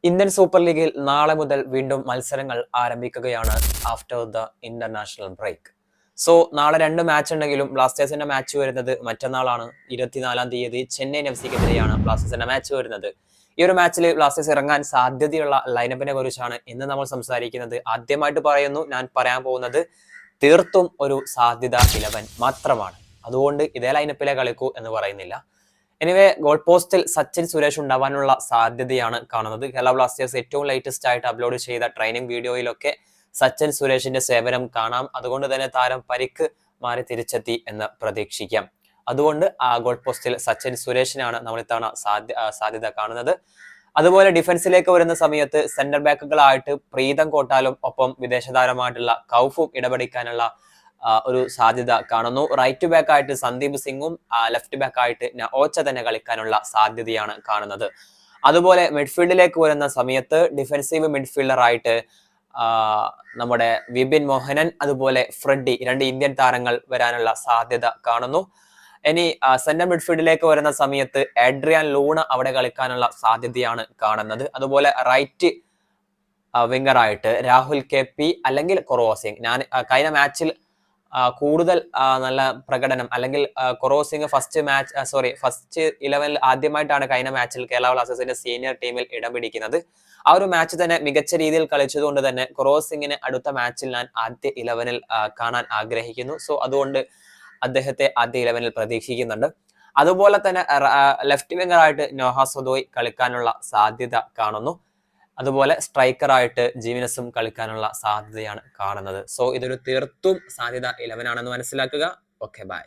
Indian super ലീഗിൽ നാളെ മുതൽ വീണ്ടും മത്സരങ്ങൾ ആരംഭിക്കുകയാണ് after the international break. So നാളെ 2 മാച്ച് ഉണ്ടെങ്കിലും ബ്ലാസ്റ്റേഴ്സിന്റെ മാച്ച് വരുന്നത് മറ്റന്നാളാണ്. 24-ാം തീയതി ചെന്നൈയിൻ എഫ്സിക്കെതിരെയാണ് ബ്ലാസ്റ്റേഴ്സിന്റെ മാച്ച് വരുന്നത്. ഈ ഒരു മാച്ചിൽ ബ്ലാസ്റ്റേഴ്സ് ഇറങ്ങാൻ സാധ്യതയുള്ള ലൈനപ്പിനെ കുറിച്ചാണ് ഇന്ന് നമ്മൾ സംസാരിക്കുന്നത്. ആദ്യമായിട്ട് പറയുന്നു, ഞാൻ പറയാൻ പോകുന്നത് തീർത്തും ഒരു സാധ്യത 11 മാത്രമാണ്. അതുകൊണ്ട് ഇതേ ലൈനപ്പിലെ കളിക്കൂ എന്ന് പറയുന്നില്ല. എനിവേ, ഗോൾ പോസ്റ്റിൽ സച്ചിൻ സുരേഷ് ഉണ്ടാവാനുള്ള സാധ്യതയാണ് കാണുന്നത്. കേരള ബ്ലാസ്റ്റേഴ്സ് ഏറ്റവും ലേറ്റസ്റ്റ് ആയിട്ട് അപ്ലോഡ് ചെയ്ത ട്രെയിനിങ് വീഡിയോയിലൊക്കെ സച്ചിൻ സുരേഷിന്റെ സേവനം കാണാം. അതുകൊണ്ട് തന്നെ താരം പരിക്ക് മാറി തിരിച്ചെത്തി എന്ന് പ്രതീക്ഷിക്കാം. അതുകൊണ്ട് ആ ഗോൾ പോസ്റ്റിൽ സച്ചിൻ സുരേഷിനാണ് നമ്മൾ ഇത്തവണ സാധ്യത കാണുന്നത്. അതുപോലെ ഡിഫൻസിലേക്ക് വരുന്ന സമയത്ത് സെന്റർ ബാക്കുകളായിട്ട് പ്രീതം കോട്ടാലും ഒപ്പം വിദേശ താരമായിട്ടുള്ള കൗഫും ഇടപെടിക്കാനുള്ള ഒരു സാധ്യത കാണുന്നു. റൈറ്റ് ബാക്ക് ആയിട്ട് സന്ദീപ് സിംഗും ലെഫ്റ്റ് ബാക്ക് ആയിട്ട് ഓച്ച തന്നെ കളിക്കാനുള്ള സാധ്യതയാണ് കാണുന്നത്. അതുപോലെ മിഡ്ഫീൽഡിലേക്ക് വരുന്ന സമയത്ത് ഡിഫൻസീവ് മിഡ്ഫീൽഡർ ആയിട്ട് നമ്മുടെ വിപിൻ മോഹനൻ അതുപോലെ ഫ്രെഡി, 2 ഇന്ത്യൻ താരങ്ങൾ വരാനുള്ള സാധ്യത കാണുന്നു. ഇനി സെന്റർ മിഡ്ഫീൽഡിലേക്ക് വരുന്ന സമയത്ത് എഡ്രിയാൻ ലൂണ അവിടെ കളിക്കാനുള്ള സാധ്യതയാണ് കാണുന്നത്. അതുപോലെ റൈറ്റ് വിംഗർ ആയിട്ട് രാഹുൽ KP അല്ലെങ്കിൽ കൊറോസിംഗ്. ഞാൻ കഴിഞ്ഞ മാച്ചിൽ കൂടുതൽ നല്ല പ്രകടനം അല്ലെങ്കിൽ കൊറോസിംഗ് ഫസ്റ്റ് 11 ആദ്യമായിട്ടാണ് കഴിഞ്ഞ മാച്ചിൽ കേരള ബ്ലാസ്റ്റേഴ്സിന്റെ സീനിയർ ടീമിൽ ഇടം പിടിക്കുന്നത്. ആ ഒരു മാച്ച് തന്നെ മികച്ച രീതിയിൽ കളിച്ചതുകൊണ്ട് തന്നെ കൊറോസിംഗിനെ അടുത്ത മാച്ചിൽ ഞാൻ ആദ്യ 11 കാണാൻ ആഗ്രഹിക്കുന്നു. സോ അതുകൊണ്ട് അദ്ദേഹത്തെ ആദ്യ 11 പ്രതീക്ഷിക്കുന്നുണ്ട്. അതുപോലെ തന്നെ ലെഫ്റ്റ് വിംഗർ ആയിട്ട് നോഹ സൊദോയ് കളിക്കാനുള്ള സാധ്യത കാണുന്നു. അതുപോലെ സ്ട്രൈക്കറായിട്ട് ജീവനസും കളിക്കാനുള്ള സാധ്യതയാണ് കാണുന്നത്. സോ ഇതൊരു തീർത്തും സാധ്യത 11 ആണെന്ന് മനസ്സിലാക്കുക. Okay, by.